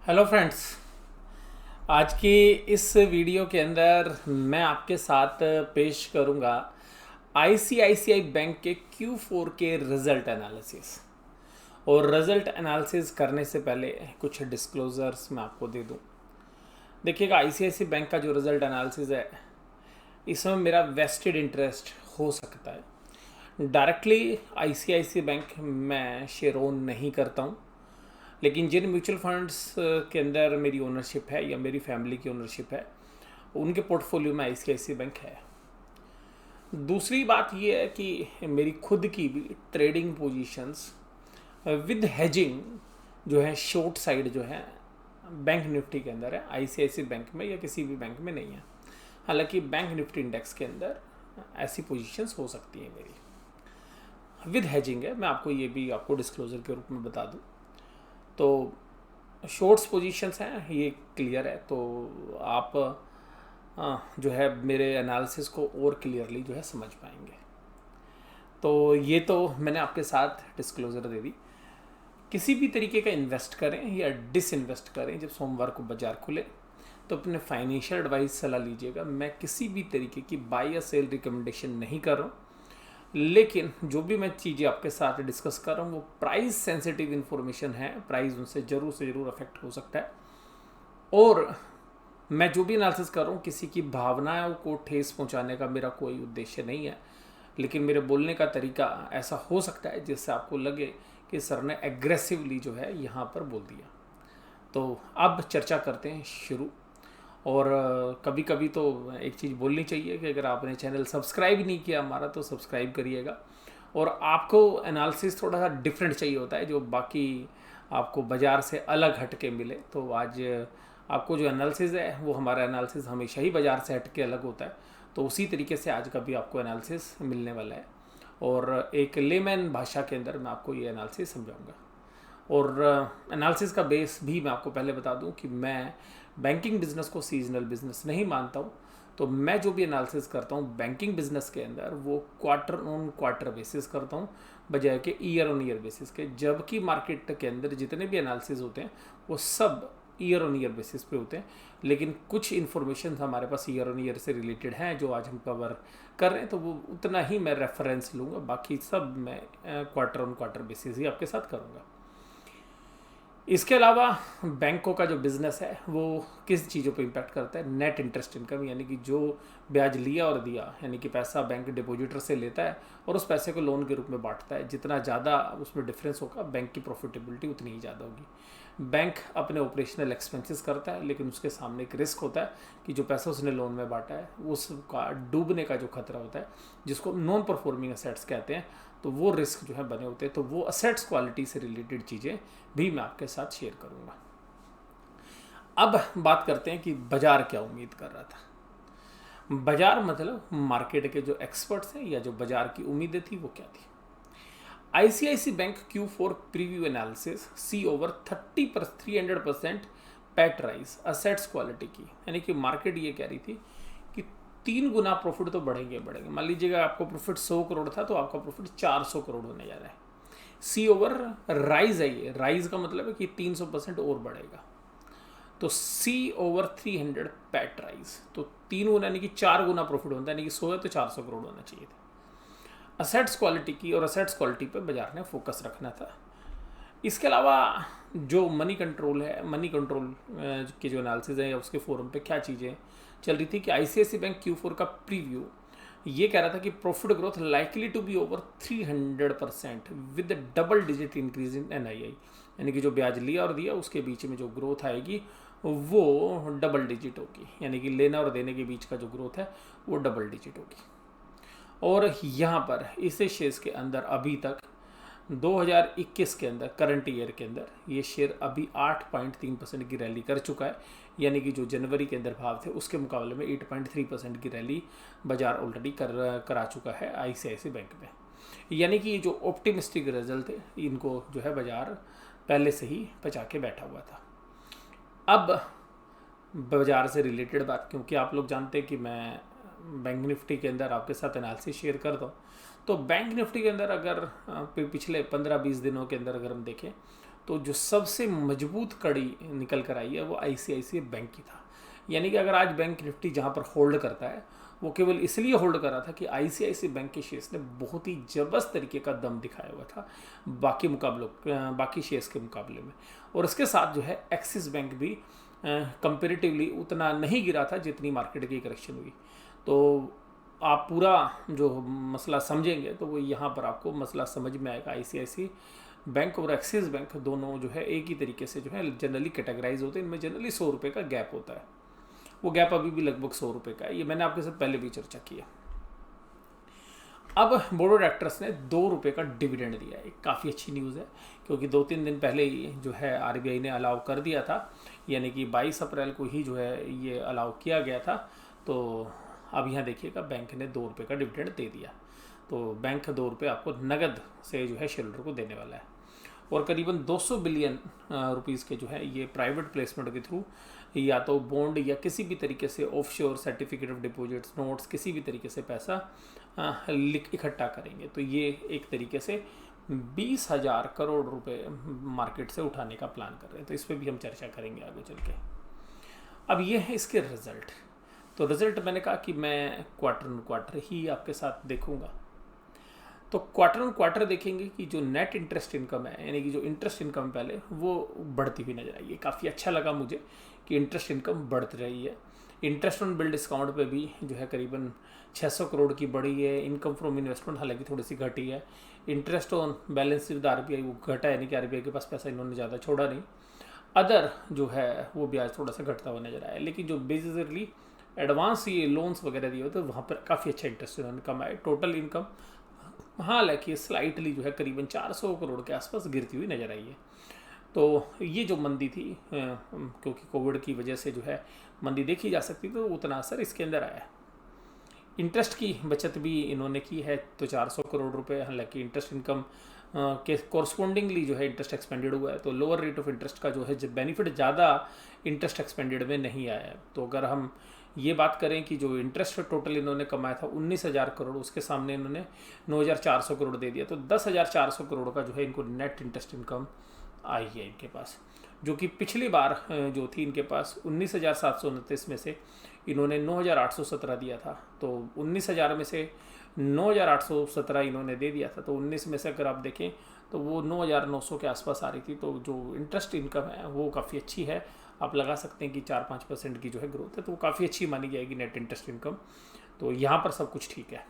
Hello friends. आज की इस वीडियो के अंदर मैं आपके साथ पेश करूंगा आईसीआईसीआई बैंक के Q4 के रिजल्ट एनालिसिस। और रिजल्ट एनालिसिस करने से पहले कुछ डिस्क्लोजर्स मैं आपको दे दूं। देखिएगा, आईसीआईसीआई बैंक का जो रिजल्ट एनालिसिस है, इसमें मेरा वेस्टेड इंटरेस्ट हो सकता है। डायरेक्टली आईसीआईसीआई बैंक मैं शेयर ओन नहीं करता हूँ, लेकिन जिन म्यूचुअल फंड्स के अंदर मेरी ओनरशिप है या मेरी फैमिली की ओनरशिप है, उनके पोर्टफोलियो में आईसीआईसीआई बैंक है। दूसरी बात यह है कि मेरी खुद की भी ट्रेडिंग पोजीशंस विद हेजिंग जो है शॉर्ट साइड जो है बैंक निफ्टी के अंदर है, आईसीआईसीआई बैंक में या किसी भी बैंक में नहीं है। हालांकि बैंक निफ्टी इंडेक्स के अंदर ऐसी पोजीशंस हो सकती हैं मेरी, विद हेजिंग है। मैं आपको ये भी आपको डिस्क्लोजर के रूप में बता दूं। तो शॉर्ट्स पोजीशंस हैं, ये क्लियर है। तो आप जो है मेरे एनालिसिस को और क्लियरली जो है समझ पाएंगे। तो ये तो मैंने आपके साथ डिस्क्लोजर दे दी। किसी भी तरीके का इन्वेस्ट करें या डिसइन्वेस्ट करें, जब सोमवार को बाजार खुले तो अपने फाइनेंशियल एडवाइस सलाह लीजिएगा। मैं किसी भी तरीके की बाय या सेल रिकमेंडेशन नहीं कर रहा हूँ, लेकिन जो भी मैं चीज़ें आपके साथ डिस्कस कर रहा हूँ वो प्राइस सेंसिटिव इन्फॉर्मेशन है। प्राइस उनसे ज़रूर से ज़रूर अफेक्ट हो सकता है। और मैं जो भी एनालिसिस कर रहा हूँ, किसी की भावनाओं को ठेस पहुँचाने का मेरा कोई उद्देश्य नहीं है, लेकिन मेरे बोलने का तरीका ऐसा हो सकता है जिससे आपको लगे कि सर ने एग्रेसिवली जो है यहाँ पर बोल दिया। तो अब चर्चा करते हैं शुरू। और कभी कभी तो एक चीज़ बोलनी चाहिए कि अगर आपने चैनल सब्सक्राइब नहीं किया हमारा तो सब्सक्राइब करिएगा। और आपको एनालिसिस थोड़ा सा डिफरेंट चाहिए होता है, जो बाकी आपको बाज़ार से अलग हट के मिले। तो आज आपको जो एनालिसिस है वो हमारा एनालिसिस हमेशा ही बाज़ार से हट के अलग होता है। तो उसी तरीके से आज का भी आपको एनालिसिस मिलने वाला है, और एक लेमैन भाषा के अंदर मैं आपको ये एनालिसिस समझाऊंगा। और एनालिसिस का बेस भी मैं आपको पहले बता दूं कि मैं बैंकिंग बिजनेस को सीजनल बिजनेस नहीं मानता हूं। तो मैं जो भी एनालिसिस करता हूं बैंकिंग बिजनेस के अंदर, वो क्वार्टर ऑन क्वार्टर बेसिस करता हूं बजाय के ईयर ऑन ईयर बेसिस के। जबकि मार्केट के अंदर जितने भी एनालिसिस होते हैं वो सब ईयर ऑन ईयर बेसिस पे होते हैं, लेकिन कुछ इन्फॉर्मेशन हमारे पास ईयर ऑन ईयर से रिलेटेड हैं जो आज हम कवर कर रहे हैं, तो वो उतना ही मैं रेफरेंस लूँगा। बाकी सब मैं क्वार्टर ऑन क्वार्टर बेसिस ही आपके साथ करूँगा। इसके अलावा बैंकों का जो बिज़नेस है वो किस चीज़ों पे इम्पैक्ट करता है? नेट इंटरेस्ट इनकम, यानी कि जो ब्याज लिया और दिया, यानी कि पैसा बैंक डिपॉजिटर से लेता है और उस पैसे को लोन के रूप में बांटता है। जितना ज़्यादा उसमें डिफरेंस होगा, बैंक की प्रॉफिटेबिलिटी उतनी ही ज़्यादा होगी। बैंक अपने ऑपरेशनल एक्सपेंसेस करता है, लेकिन उसके सामने एक रिस्क होता है कि जो पैसा उसने लोन में बांटा है उसका डूबने का जो खतरा होता है, जिसको नॉन परफॉर्मिंग असेट्स कहते हैं, तो वो रिस्क जो है बने होते हैं। तो वो असेट्स क्वालिटी से रिलेटेड चीज़ें भी मैं आपके साथ शेयर करूंगा। अब बात करते हैं कि बाजार क्या उम्मीद कर रहा था। बाजार मतलब मार्केट के जो एक्सपर्ट्स हैं या जो बाजार की उम्मीदें थी वो क्या थी। ICICI bank Q4 preview analysis see over 300% PAT rise assets quality की, यानी कि मार्केट ये कह रही थी कि 3 गुना प्रॉफिट तो बढ़ेंगे बढ़ेंगे। मान लीजिएगा आपको प्रॉफिट 100 करोड़ था तो आपका प्रॉफिट 400 करोड़ होने जा रहा है। सी ओवर राइज है, ये राइज का मतलब है कि 300% और बढ़ेगा। तो सी ओवर 300 पैट राइज, तो 3 गुना यानी कि 4 गुना प्रॉफिट होता है, यानी कि 100 है तो 400 करोड़ होना चाहिए था। असेट्स क्वालिटी की, और असेट्स क्वालिटी पे बाजार ने फोकस रखना था। इसके अलावा जो मनी कंट्रोल है, मनी कंट्रोल के जो एनालिसिस है या उसके फोरम पे क्या चीज़ें चल रही थी कि आईसीआईसी बैंक Q4 का प्रीव्यू ये कह रहा था कि profit growth likely to be over 300% with double digit increase in NII, यानी कि जो ब्याज लिया और दिया उसके बीच में जो ग्रोथ आएगी वो डबल डिजिट होगी, यानी कि लेना और देने के बीच का जो ग्रोथ है वो डबल डिजिट होगी। और यहाँ पर इसे शेयर्स के अंदर अभी तक 2021 के अंदर, करंट ईयर के अंदर, ये शेयर अभी 8.3% की रैली कर चुका है, यानी कि जो जनवरी के अंदर भाव थे उसके मुकाबले में 8.3% की रैली बाजार ऑलरेडी करा चुका है आईसीआईसीआई बैंक में। यानी कि ये जो ऑप्टिमिस्टिक रिजल्ट थे इनको जो है बाजार पहले से ही पचा के बैठा हुआ था। अब बाजार से रिलेटेड बात, क्योंकि आप लोग जानते हैं कि मैं बैंक निफ्टी के अंदर आपके साथ एनालिसिस शेयर करता हूँ, तो बैंक निफ्टी के अंदर अगर पिछले 15-20 दिनों के अंदर अगर हम देखें तो जो सबसे मजबूत कड़ी निकल कर आई है वो आईसीआईसीआई बैंक की था। यानी कि अगर आज बैंक निफ्टी जहाँ पर होल्ड करता है वो केवल इसलिए होल्ड कर रहा था कि आईसीआईसीआई बैंक के शेयर्स ने बहुत ही जबरदस्त तरीके का दम दिखाया हुआ था बाकी शेयर्स के मुकाबले में। और उसके साथ जो है एक्सिस बैंक भी कंपेरेटिवली उतना नहीं गिरा था जितनी मार्केट की करेक्शन हुई। तो आप पूरा जो मसला समझेंगे तो वो यहाँ पर आपको मसला समझ में आएगा। आईसीआईसीआई बैंक और एक्सिस बैंक दोनों जो है एक ही तरीके से जो है जनरली कैटेगराइज होते हैं। इनमें जनरली 100 रुपये का गैप होता है। वो गैप अभी भी लगभग 100 रुपये का है। ये मैंने आपके साथ पहले भी चर्चा की है। अब बोर्ड ऑफ डायरेक्टर्स ने 2 रुपये का डिविडेंड दिया है। काफ़ी अच्छी न्यूज़ है क्योंकि 2-3 दिन पहले ही जो है आरबीआई ने अलाउ कर दिया था, यानी कि 22 अप्रैल को ही जो है ये अलाउ किया गया था। तो अब यहाँ देखिएगा बैंक ने 2 रुपये का डिविडेंड दे दिया। तो बैंक 2 रुपये आपको नगद से जो है शेयरहोल्डर को देने वाला है। और करीबन 200 बिलियन रुपीज़ के जो है ये प्राइवेट प्लेसमेंट के थ्रू या तो बॉन्ड या किसी भी तरीके से offshore certificate of deposits notes किसी भी तरीके से पैसा इकट्ठा करेंगे। तो ये एक तरीके से 20,000 करोड़ रुपए मार्केट से उठाने का प्लान कर रहे हैं। तो इस पर भी हम चर्चा करेंगे आगे चल के। अब ये है इसके रिजल्ट। तो रिजल्ट मैंने कहा कि मैं क्वार्टर ही आपके साथ देखूंगा। तो क्वार्टर देखेंगे कि जो नेट इंटरेस्ट इनकम है, यानी कि जो इंटरेस्ट इनकम पहले वो बढ़ती हुई नजर आई है। काफ़ी अच्छा लगा मुझ कि इंटरेस्ट इनकम बढ़ रही है। इंटरेस्ट ऑन बिल डिस्काउंट पे भी जो है करीबन 600 करोड़ की बढ़ी है। इनकम फ्रॉम इन्वेस्टमेंट हालांकि थोड़ी सी घटी है। Interest on balance with RBI वो घटा, यानी कि आरबीआई के पास पैसा इन्होंने ज़्यादा छोड़ा नहीं। अदर जो है वो ब्याज थोड़ा सा घटता हुआ नजर आया। लेकिन जो बेसिकली एडवांस ये लोन्स वगैरह दिए होते वहाँ पर काफ़ी अच्छा इंटरेस्ट इन्होंने कमाया। टोटल इनकम हालांकि स्लाइटली जो है करीबन 400 करोड़ के आसपास गिरती हुई नजर आई है। तो ये जो मंदी थी क्योंकि कोविड की वजह से जो है मंदी देखी जा सकती तो उतना असर इसके अंदर आया है। इंटरेस्ट की बचत भी इन्होंने की है तो 400 करोड़ रुपए, हालांकि इंटरेस्ट इनकम के कॉरस्पॉन्डिंगली जो है इंटरेस्ट एक्सपेंडेड हुआ है। तो लोअर रेट ऑफ इंटरेस्ट का जो है बेनिफिट ज़्यादा इंटरेस्ट एक्सपेंडेड में नहीं आया है। तो अगर हम ये बात करें कि जो इंटरेस्ट टोटल इन्होंने कमाया था 19,000 करोड़, उसके सामने इन्होंने 9,400 करोड़ दे दिया। तो 10,400 करोड़ का जो है इनको नेट इंटरेस्ट इनकम आई है इनके पास, जो कि पिछली बार जो थी इनके पास 19,729 में से इन्होंने 9,817 दिया था। तो 19,000 में से 9,817 इन्होंने दे दिया था। तो 19 में से अगर आप देखें तो वो 9,900 के आसपास आ रही थी। तो जो इंटरेस्ट इनकम है वो काफ़ी अच्छी है। आप लगा सकते हैं कि 4-5% की जो है ग्रोथ है, तो वो काफ़ी अच्छी मानी जाएगी नेट इंटरेस्ट इनकम। तो यहाँ पर सब कुछ ठीक है।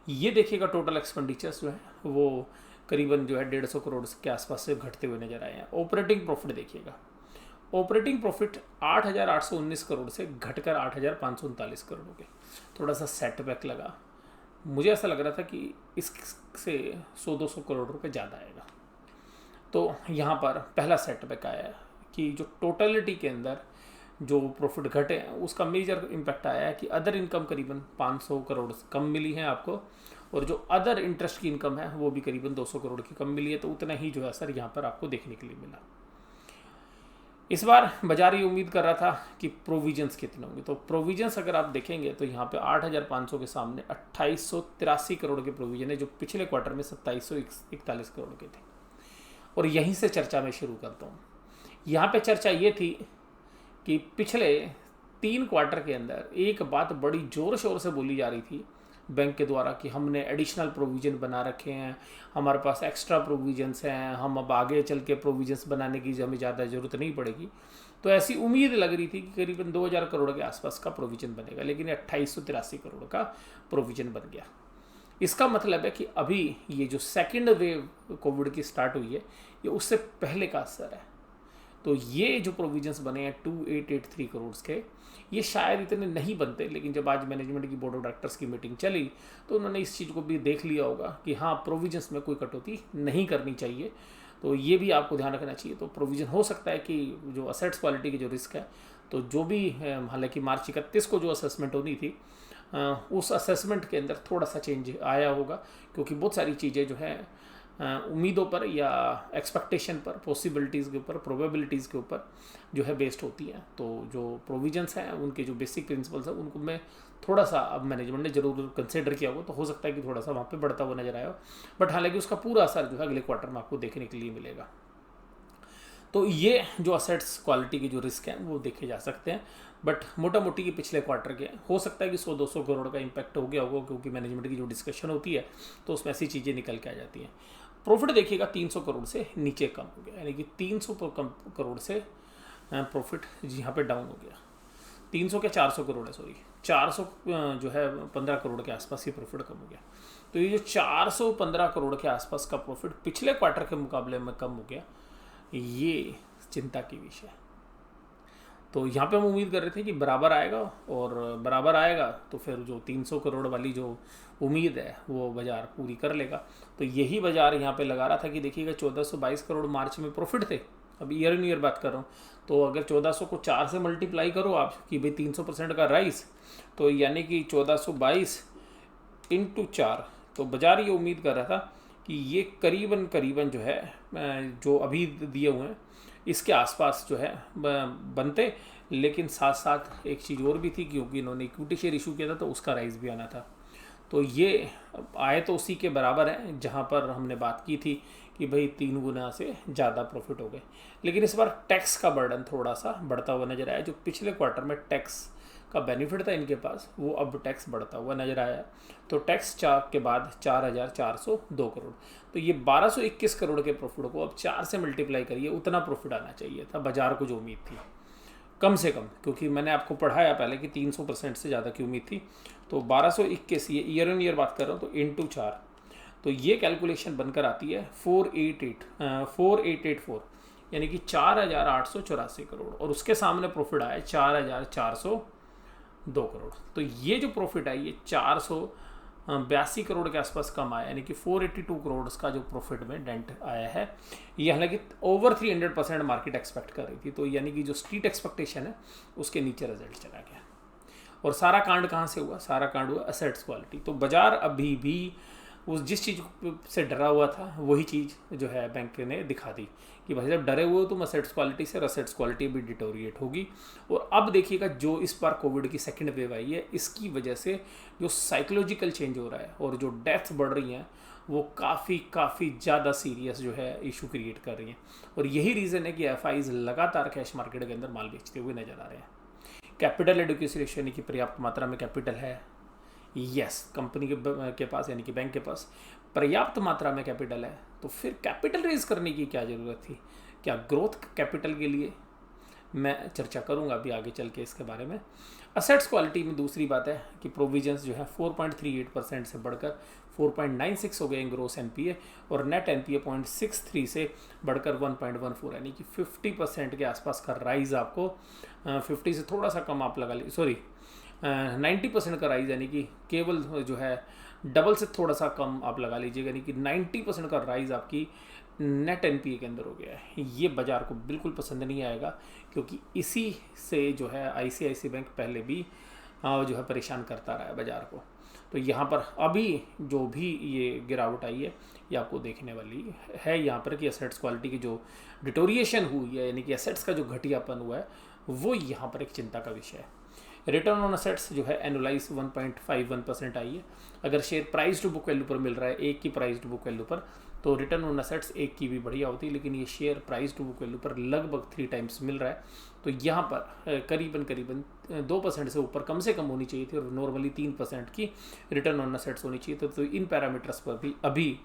ये देखिएगा टोटल एक्सपेंडिचर्स जो है वो करीबन जो है 150 करोड़ के आसपास से घटते हुए नजर आए हैं। ऑपरेटिंग प्रॉफिट देखिएगा, ऑपरेटिंग प्रॉफिट 8,819 करोड़ से घटकर 8,539 करोड़ हो गए। थोड़ा सा सेटबैक लगा, मुझे ऐसा लग रहा था कि इससे 100-200 करोड़ रुपए ज़्यादा आएगा। तो यहाँ पर पहला सेटबैक आया है कि जो टोटलिटी के अंदर जो प्रॉफिट घटे हैं उसका मेजर इम्पैक्ट आया है कि अदर इनकम करीबन 500 करोड़ कम मिली है आपको, और जो अदर इंटरेस्ट की इनकम है वो भी करीबन 200 करोड़ की कम मिली है। तो उतना ही जो है असर यहाँ पर आपको देखने के लिए मिला। इस बार बाजार ये उम्मीद कर रहा था कि प्रोविजंस कितने होंगे। तो प्रोविजंस अगर आप देखेंगे तो यहाँ पे 8,500 के सामने 2,883 करोड़ के प्रोविजन है, जो पिछले क्वार्टर में 2,741 करोड़ के थे। और यहीं से चर्चा मैं शुरू करता हूँ। यहाँ पे चर्चा ये थी कि पिछले 3 क्वार्टर के अंदर एक बात बड़ी ज़ोर शोर से बोली जा रही थी बैंक के द्वारा कि हमने एडिशनल प्रोविज़न बना रखे हैं, हमारे पास एक्स्ट्रा प्रोविजंस हैं, हम अब आगे चल के प्रोविजंस बनाने की हमें ज़्यादा ज़रूरत नहीं पड़ेगी। तो ऐसी उम्मीद लग रही थी कि करीबन 2,000 करोड़ के आसपास का प्रोविज़न बनेगा, लेकिन 2,883 करोड़ का प्रोविज़न बन गया। इसका मतलब है कि अभी ये जो सेकेंड वेव कोविड की स्टार्ट हुई है ये उससे पहले का असर है। तो ये जो प्रोविजंस बने हैं 2,883 करोड़ के, ये शायद इतने नहीं बनते, लेकिन जब आज मैनेजमेंट की बोर्ड ऑफ डायरेक्टर्स की मीटिंग चली तो उन्होंने इस चीज़ को भी देख लिया होगा कि हाँ प्रोविजंस में कोई कटौती नहीं करनी चाहिए। तो ये भी आपको ध्यान रखना चाहिए। तो प्रोविज़न हो सकता है कि जो असेट्स क्वालिटी की जो रिस्क है, तो जो भी हालांकि मार्च 31 को जो असेसमेंट होनी थी उस असेसमेंट के अंदर थोड़ा सा चेंज आया होगा, क्योंकि बहुत सारी चीज़ें जो है उम्मीदों पर या एक्सपेक्टेशन पर, पॉसिबिलिटीज़ के ऊपर, प्रोबेबिलिटीज़ के ऊपर जो है बेस्ड होती हैं। तो जो प्रोविजंस हैं उनके जो बेसिक प्रिंसिपल्स हैं उनको मैं थोड़ा सा अब मैनेजमेंट ने जरूर कंसिडर किया होगा, तो हो सकता है कि थोड़ा सा वहाँ पे बढ़ता हुआ नजर आया हो। बट हालांकि उसका पूरा असर जो है अगले क्वार्टर में आपको देखने के लिए मिलेगा। तो ये जो असेट्स क्वालिटी की जो रिस्क है वो देखे जा सकते हैं। बट मोटा मोटी के पिछले क्वार्टर के हो सकता है कि 100-200 करोड़ का इम्पैक्ट हो गया होगा, क्योंकि मैनेजमेंट की जो डिस्कशन होती है तो उसमें ऐसी चीज़ें निकल के आ जाती हैं। प्रॉफिट देखिएगा 300 करोड़ से नीचे कम हो गया, यानी कि 300 करोड़ से प्रॉफिट यहाँ पे डाउन हो गया। 300 क्या 400 करोड़ है, सॉरी 400 जो है 15 करोड़ के आसपास ये प्रॉफिट कम हो गया। तो ये जो 415 करोड़ के आसपास का प्रॉफिट पिछले क्वार्टर के मुकाबले में कम हो गया, ये चिंता की विषय है। तो यहाँ पे हम उम्मीद कर रहे थे कि बराबर आएगा, और बराबर आएगा तो फिर जो 300 करोड़ वाली जो उम्मीद है वो बाज़ार पूरी कर लेगा। तो यही बाज़ार यहाँ पे लगा रहा था कि देखिएगा 1422 करोड़ मार्च में प्रॉफिट थे, अब ईयर इन ईयर बात कर रहा हूँ। तो अगर 1400 को 4 से मल्टीप्लाई करो आप कि भाई 300% का राइस, तो यानी कि 1422 इंटू 4, तो बाज़ार ये उम्मीद कर रहा था कि ये करीबन जो है जो अभी दिए हुए हैं इसके आसपास जो है बनते। लेकिन साथ साथ एक चीज़ और भी थी, क्योंकि इन्होंने इक्विटी शेयर इशू किया था तो उसका राइस भी आना था। तो ये आए तो उसी के बराबर है जहाँ पर हमने बात की थी कि भाई 3 गुना से ज़्यादा प्रॉफिट हो गए। लेकिन इस बार टैक्स का बर्डन थोड़ा सा बढ़ता हुआ नजर आया। जो पिछले क्वार्टर में टैक्स का बेनिफिट था इनके पास, वो अब टैक्स बढ़ता हुआ नजर आया। तो टैक्स चार्ज के बाद 4,402 करोड़, तो ये 1221 करोड़ के प्रॉफिट को अब 4 से मल्टीप्लाई करिए, उतना प्रॉफिट आना चाहिए था बाजार को जो उम्मीद थी कम से कम, क्योंकि मैंने आपको पढ़ाया पहले कि 300% से ज़्यादा की उम्मीद थी। तो 1221, ये ईयर इन ईयर बात कर रहा हूँ, तो इंटू 4, तो ये कैलकुलेशन बनकर आती है 4884, यानी कि 4,884 करोड़, और उसके सामने प्रॉफिट आया 4,402 करोड़। तो ये जो प्रॉफिट है ये 482 करोड़ के आसपास कम आया, यानी कि 482 करोड़ का जो प्रॉफिट में डेंट आया है। ये हालांकि ओवर 300% मार्केट एक्सपेक्ट कर रही थी, तो यानी कि जो स्ट्रीट एक्सपेक्टेशन है उसके नीचे रिजल्ट चला गया। और सारा कांड कहाँ से हुआ? सारा कांड हुआ असेट्स क्वालिटी। तो बाजार अभी भी उस जिस चीज़ से डरा हुआ था वही चीज़ जो है बैंक ने दिखा दी कि भाई जब डरे हुए हो तुम असेट्स क्वालिटी से, और असेट्स क्वालिटी भी डिटोरिएट होगी। और अब देखिएगा जो इस बार कोविड की सेकंड वेव आई है, इसकी वजह से जो साइकोलॉजिकल चेंज हो रहा है और जो डेथ्स बढ़ रही हैं वो काफ़ी ज़्यादा सीरियस जो है इशू क्रिएट कर रही हैं। और यही रीज़न है कि एफआईज लगातार कैश मार्केट के अंदर माल बेचते हुए नजर आ रहे हैं। कैपिटल एडुकेसी रेशियो यानी कि पर्याप्त मात्रा में कैपिटल है, यस कंपनी के पास यानी कि बैंक के पास पर्याप्त मात्रा में कैपिटल है। तो फिर कैपिटल रेज करने की क्या ज़रूरत थी? क्या ग्रोथ कैपिटल के लिए? मैं चर्चा करूंगा अभी आगे चल के इसके बारे में। असेट्स क्वालिटी में दूसरी बात है कि प्रोविजंस जो है 4.38% से बढ़कर 4.96 हो गए ग्रोस एनपीए, और नेट एनपीए 0.63 से बढ़कर 1.14, यानी कि 50% के आसपास का राइज आपको 50 से थोड़ा सा कम आप लगा ली, सॉरी 90% का राइज, यानी कि केवल जो है डबल से थोड़ा सा कम आप लगा लीजिएगा, यानी कि 90% का राइज आपकी नेट एनपीए के अंदर हो गया है। ये बाज़ार को बिल्कुल पसंद नहीं आएगा, क्योंकि इसी से जो है आईसीआईसी बैंक पहले भी जो है परेशान करता रहा है बाज़ार को। तो यहाँ पर अभी जो भी ये गिरावट आई है ये आपको देखने वाली है यहाँ पर कि असेट्स क्वालिटी की जो डिटोरिएशन हुई है, यानी कि असेट्स का जो घटियापन हुआ है, वो यहाँ पर एक चिंता का विषय है। रिटर्न ऑन असेट्स जो है एनुलाइज 1.51% आई है। अगर share price to book value पर मिल रहा है, एक की प्राइस टू बुक वैल्यू पर, तो रिटर्न ऑन असेट्स एक की भी बढ़िया होती है, लेकिन ये share price to book value पर लगभग 3 टाइम्स मिल रहा है। तो यहाँ पर करीबन 2% से ऊपर कम से कम होनी चाहिए थी, और नॉर्मली 3% की रिटर्न ऑन असेट्स होनी चाहिए। तो इन पैरामीटर्स पर भी अभी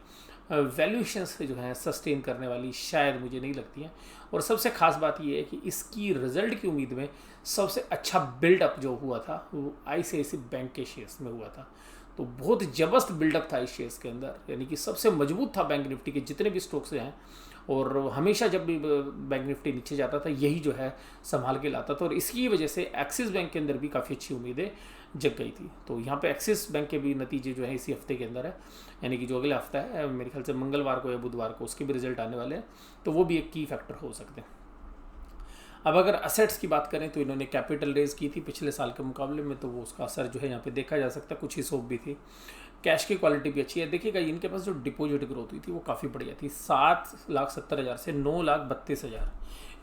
वैल्यूएशंस जो हैं सस्टेन करने वाली शायद मुझे नहीं लगती हैं। और सबसे खास बात यह है कि इसकी रिजल्ट की उम्मीद में सबसे अच्छा बिल्डअप जो हुआ था वो आईसीआईसीआई बैंक के शेयर्स में हुआ था। तो बहुत ज़बरदस्त बिल्डअप था इस शेयर्स के अंदर, यानी कि सबसे मजबूत था बैंक निफ्टी के जितने भी स्टॉक्स हैं। और हमेशा जब भी बैंक निफ्टी नीचे जाता था यही जो है संभाल के लाता था, और इसकी वजह से एक्सिस बैंक के अंदर भी काफ़ी अच्छी उम्मीदें जग गई थी। तो यहाँ पे एक्सिस बैंक के भी नतीजे जो है इसी हफ्ते के अंदर है, यानी कि जो अगला हफ्ता है मेरे ख्याल से मंगलवार को या बुधवार को उसके भी रिजल्ट आने वाले हैं। तो वो भी एक की फैक्टर हो सकते हैं। अब अगर असेट्स की बात करें तो इन्होंने कैपिटल रेज की थी पिछले साल के मुकाबले में, तो वो उसका असर जो है यहाँ पे देखा जा सकता है। कुछ ही सोप भी थी। कैश की क्वालिटी भी अच्छी है। देखिएगा इनके पास जो डिपॉजिट ग्रोथ हुई थी वो काफ़ी बढ़िया थी, 7,70,000 से 9,32,000,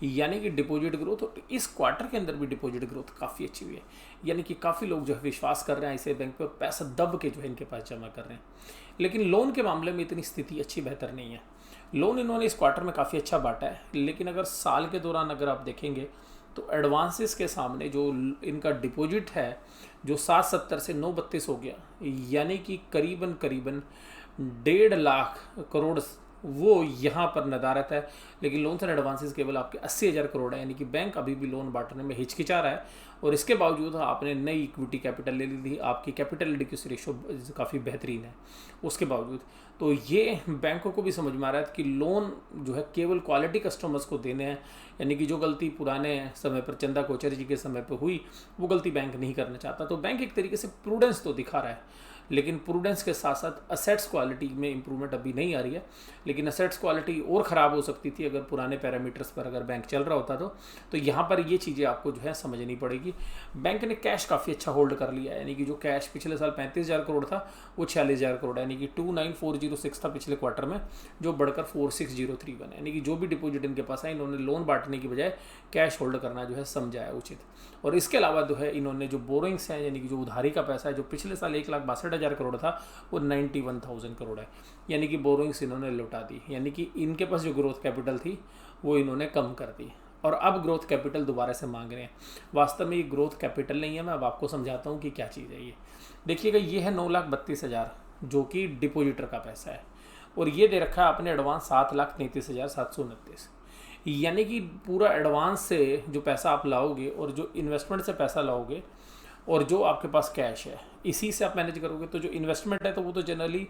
यानी कि डिपॉजिट ग्रोथ। और इस क्वार्टर के अंदर भी डिपॉजिट ग्रोथ काफ़ी अच्छी हुई है, यानी कि काफ़ी लोग जो है विश्वास कर रहे हैं ऐसे बैंक पे और पैसा दब के जो है इनके पास जमा कर रहे हैं। लेकिन लोन के मामले में इतनी स्थिति अच्छी बेहतर नहीं है। लोन इन्होंने इस क्वार्टर में काफ़ी अच्छा बांटा है, लेकिन अगर साल के दौरान अगर आप देखेंगे तो एडवांसेस के सामने जो इनका डिपॉजिट है जो 770 से 932 हो गया, यानी कि करीबन करीबन 1.5 लाख करोड़ वो यहाँ पर नदारत है। लेकिन लोन्स एंड एडवांसेस केवल आपके 80,000 करोड़ है, यानी कि बैंक अभी भी लोन बांटने में हिचकिचा रहा है। और इसके बावजूद आपने नई इक्विटी कैपिटल ले ली थी, आपकी कैपिटल एडिक्वेसी रेशो काफ़ी बेहतरीन है उसके बावजूद। तो ये बैंकों को भी समझ में आ रहा है कि लोन जो है केवल क्वालिटी कस्टमर्स को देने हैं, यानी कि जो गलती पुराने समय पर चंदा कोचर जी के समय पर हुई वो गलती बैंक नहीं करना चाहता। तो बैंक एक तरीके से प्रूडेंस तो दिखा रहा है, लेकिन प्रूडेंस के साथ साथ असेट्स क्वालिटी में इंप्रूवमेंट अभी नहीं आ रही है। लेकिन असेट्स क्वालिटी और ख़राब हो सकती थी अगर पुराने पैरामीटर्स पर अगर बैंक चल रहा होता तो यहाँ पर ये चीज़ें आपको जो है समझनी पड़ेगी। बैंक ने कैश काफ़ी अच्छा होल्ड कर लिया है, यानी कि जो कैश पिछले साल 35,000 करोड़ था वो 46,000 करोड़ है, यानी कि 29,406 था पिछले क्वार्टर में, जो बढ़कर 46,031 है। यानी कि जो भी डिपॉजिट इनके पास है इन्होंने लोन बांटने की बजाय कैश होल्ड करना जो है समझा है उचित। और इसके अलावा जो है इन्होंने जो बोरोइंग्स हैं, यानी कि जो उधारी का पैसा है जो पिछले साल 1,62,000 करोड़ था वो 91,000 करोड़ है, यानी कि बोरोइंग्स इन्होंने लौटा दी। यानी कि इनके पास जो ग्रोथ कैपिटल थी वो इन्होंने कम कर दी और अब ग्रोथ कैपिटल दोबारा से मांग रहे हैं। वास्तव में ये ग्रोथ कैपिटल नहीं है, मैं अब आपको समझाता हूँ कि क्या चीज़ है ये। देखिएगा, ये है 9,32,000 जो कि डिपोजिटर का पैसा है, और ये दे रखा है आपने एडवांस 7,33,729, यानी कि पूरा एडवांस से जो पैसा आप लाओगे और जो इन्वेस्टमेंट से पैसा लाओगे और जो आपके पास कैश है इसी से आप मैनेज करोगे। तो जो इन्वेस्टमेंट है तो वो तो जनरली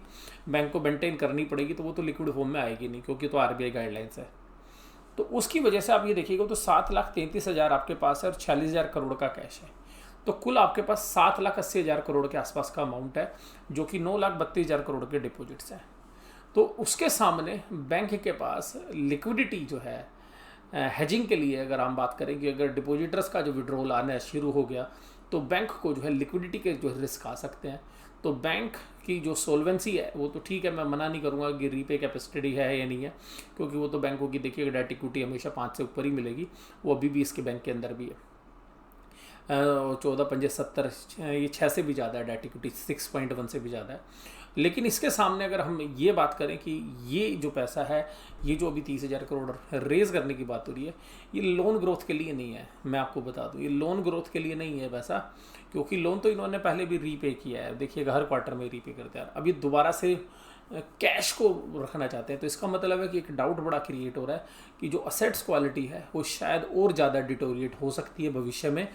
बैंक को मेंटेन करनी पड़ेगी, तो वो तो लिक्विड फॉर्म में आएगी नहीं, क्योंकि तो आरबीआई गाइडलाइंस है। तो उसकी वजह से आप ये देखिएगा तो 7,33,000 आपके पास है और 46,000 करोड़ का कैश है, तो कुल आपके पास 7,80,000 करोड़ के आसपास का अमाउंट है, जो कि 9,32,000 करोड़ के डिपॉजिट्स हैं। तो उसके सामने बैंक के पास लिक्विडिटी जो है हेजिंग के लिए, अगर हम बात करें कि अगर डिपॉजिटर्स का जो विड्रॉल आना शुरू हो गया तो बैंक को जो है लिक्विडिटी के जो रिस्क आ सकते हैं। तो बैंक की जो सोल्वेंसी है वो तो ठीक है, मैं मना नहीं करूंगा कि रीपे कैपेसिटी है या नहीं है, क्योंकि वो तो बैंकों की देखिएगा डेट इक्विटी हमेशा 5 से ऊपर ही मिलेगी, वो अभी भी इसके बैंक के अंदर भी है। 14,5,70 ये 6 से भी ज़्यादा है, डेट इक्विटी 6.1 से भी ज़्यादा है। लेकिन इसके सामने अगर हम ये बात करें कि ये जो पैसा है, ये जो अभी 30,000 करोड़ रेज़ करने की बात हो रही है, ये लोन ग्रोथ के लिए नहीं है। मैं आपको बता दूं, ये लोन ग्रोथ के लिए नहीं है पैसा, क्योंकि लोन तो इन्होंने पहले भी रीपे किया है। देखिएगा हर क्वार्टर में रीपे करते हैं, अभी दोबारा से कैश को रखना चाहते हैं। तो इसका मतलब है कि एक डाउट बड़ा क्रिएट हो रहा है कि जो असेट्स क्वालिटी है वो शायद और ज़्यादा डिटोरिएट हो सकती है भविष्य में।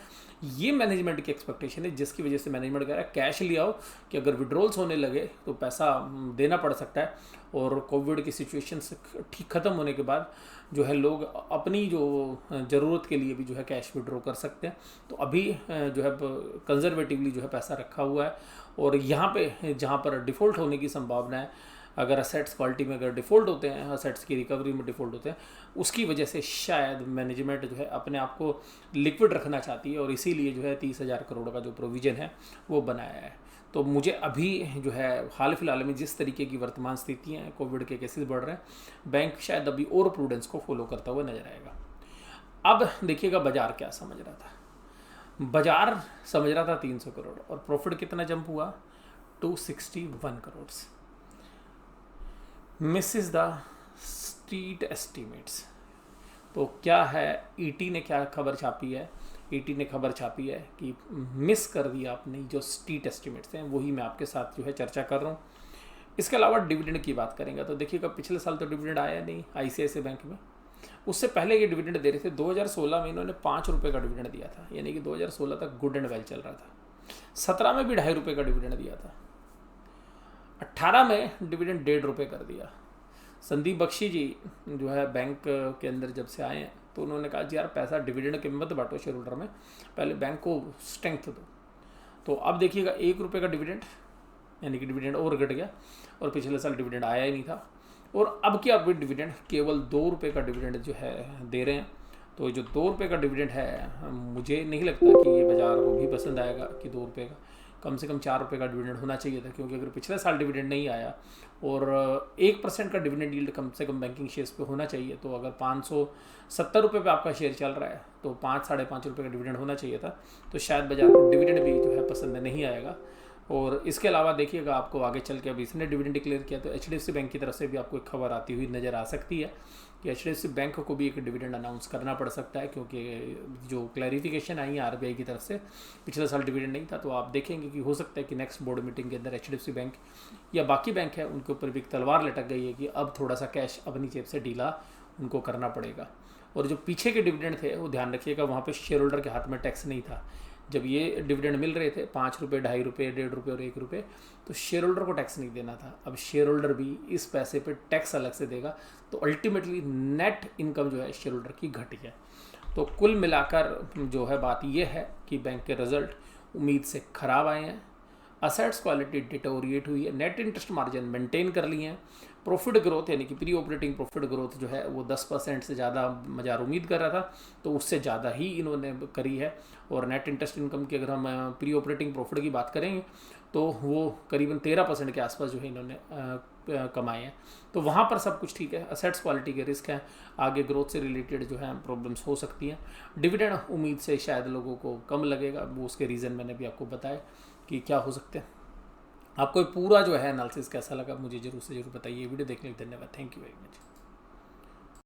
ये मैनेजमेंट की एक्सपेक्टेशन है, जिसकी वजह से मैनेजमेंट कह रहा है कैश ले आओ कि अगर विड्रॉल्स होने लगे तो पैसा देना पड़ सकता है, और कोविड की सिचुएशन से ठीक ख़त्म होने के बाद जो है लोग अपनी जो ज़रूरत के लिए भी जो है कैश विड्रॉ कर सकते हैं। तो अभी जो है कंजर्वेटिवली जो है पैसा रखा हुआ है, और यहाँ पे जहाँ पर डिफ़ॉल्ट होने की संभावना है, अगर असेट्स क्वालिटी में अगर डिफ़ॉल्ट होते हैं, असेट्स की रिकवरी में डिफ़ॉल्ट होते हैं, उसकी वजह से शायद मैनेजमेंट जो है अपने आप को लिक्विड रखना चाहती है, और इसीलिए जो है 30,000 करोड़ का जो प्रोविज़न है वो बनाया है। तो मुझे अभी जो है हाल फिलहाल में जिस तरीके की वर्तमान स्थिति है, कोविड के केसेस बढ़ रहे हैं, बैंक शायद अभी और प्रूडेंस को फॉलो करता हुआ नजर आएगा। अब देखिएगा बाजार क्या समझ रहा था। बाजार समझ रहा था 300 करोड़, और प्रॉफिट कितना जंप हुआ, 261 crore. Mrs the street estimates. तो क्या है, ईटी ने क्या खबर छापी है, ईटी ने खबर छापी है कि मिस कर दिया आपने जो स्ट्रीट एस्टीमेट्स हैं, वही मैं आपके साथ जो है चर्चा कर रहा हूँ। इसके अलावा डिविडेंड की बात करेंगे तो देखिएगा पिछले साल तो डिविडेंड आया नहीं आईसीआईसीआई बैंक में, उससे पहले ये डिविडेंड दे रहे थे। 2016 में इन्होंने 5 रुपये का डिविडेंड दिया था, यानी कि 2016 तक गुड एंड वेल चल रहा था। 17 में भी 2.5 रुपये का डिविडेंड दिया था। 18 में डिविडेंड 1.5 रुपये कर दिया। संदीप बख्शी जी जो है बैंक के अंदर जब से आए हैं तो उन्होंने कहा जी यार पैसा डिविडेंड के मत बांटो शेयर होल्डर में, पहले बैंक को स्ट्रेंथ दो। तो अब देखिएगा 1 रुपये का डिविडेंड, यानी कि डिविडेंड और घट गया, और पिछले साल डिविडेंड आया ही नहीं था। और अब क्या अभी डिविडेंड केवल 2 रुपये का डिविडेंड जो है दे रहे हैं। तो जो 2 रुपये का डिविडेंड है, मुझे नहीं लगता कि ये बाज़ार को भी पसंद आएगा कि 2 रुपये का, कम से कम 4 रुपये का डिविडेंड होना चाहिए था। क्योंकि अगर पिछले साल डिविडेंड नहीं आया और 1% का डिविडेंड यील्ड कम से कम बैंकिंग शेयर्स पे होना चाहिए, तो अगर 570 रुपये पे आपका शेयर चल रहा है तो 5-5.5 रुपये का डिविडेंड होना चाहिए था। तो शायद बाजार को डिविडेंड भी जो है पसंद नहीं आएगा। और इसके अलावा देखिएगा आपको आगे चल के, अब इसने डिविडेंड डिक्लेयर किया तो एचडीएफसी बैंक की तरफ से भी आपको एक खबर आती हुई नज़र आ सकती है कि एचडीएफसी बैंक को भी एक डिविडेंड अनाउंस करना पड़ सकता है, क्योंकि जो क्लैरिफिकेशन आई है आरबीआई की तरफ से, पिछले साल डिविडेंड नहीं था, तो आप देखेंगे कि हो सकता है कि नेक्स्ट बोर्ड मीटिंग के अंदर एचडीएफसी बैंक या बाकी बैंक है उनके ऊपर भी एक तलवार लटक गई है कि अब थोड़ा सा कैश अपनी जेब से ढीला उनको करना पड़ेगा। और जो पीछे के डिविडेंड थे वो ध्यान रखिएगा, वहाँ पे शेयर होल्डर के हाथ में टैक्स नहीं था। जब ये डिविडेंड मिल रहे थे 5 रुपये, 2.5 रुपये, 1.5 रुपये और 1 रुपये, तो शेयर होल्डर को टैक्स नहीं देना था। अब शेयर होल्डर भी इस पैसे पे टैक्स अलग से देगा, तो अल्टीमेटली नेट इनकम जो है शेयर होल्डर की घटी है। तो कुल मिलाकर जो है बात यह है कि बैंक के रिजल्ट उम्मीद से ख़राब आए हैं, असेट्स क्वालिटी डिटोरिएट हुई है, नेट इंटरेस्ट मार्जिन मेंटेन कर लिए हैं, प्रॉफिट ग्रोथ यानी कि प्री ऑपरेटिंग प्रॉफिट ग्रोथ जो है वो 10% से ज़्यादा बाजार उम्मीद कर रहा था, तो उससे ज़्यादा ही इन्होंने करी है। और नेट इंटरेस्ट इनकम की अगर हम प्री ऑपरेटिंग प्रॉफिट की बात करेंगे तो वो करीबन 13% के आसपास जो है इन्होंने कमाए हैं। तो वहाँ पर सब कुछ ठीक है, असेट्स क्वालिटी के रिस्क हैं, आगे ग्रोथ से रिलेटेड जो है प्रॉब्लम्स हो सकती हैं। डिविडेंड उम्मीद से शायद लोगों को कम लगेगा, वो उसके रीज़न मैंने भी आपको बताया कि क्या हो सकते हैं। आपको पूरा जो है एनालिसिस कैसा लगा मुझे जरूर से जरूर बताइए। वीडियो देखने के लिए धन्यवाद। Thank you very much.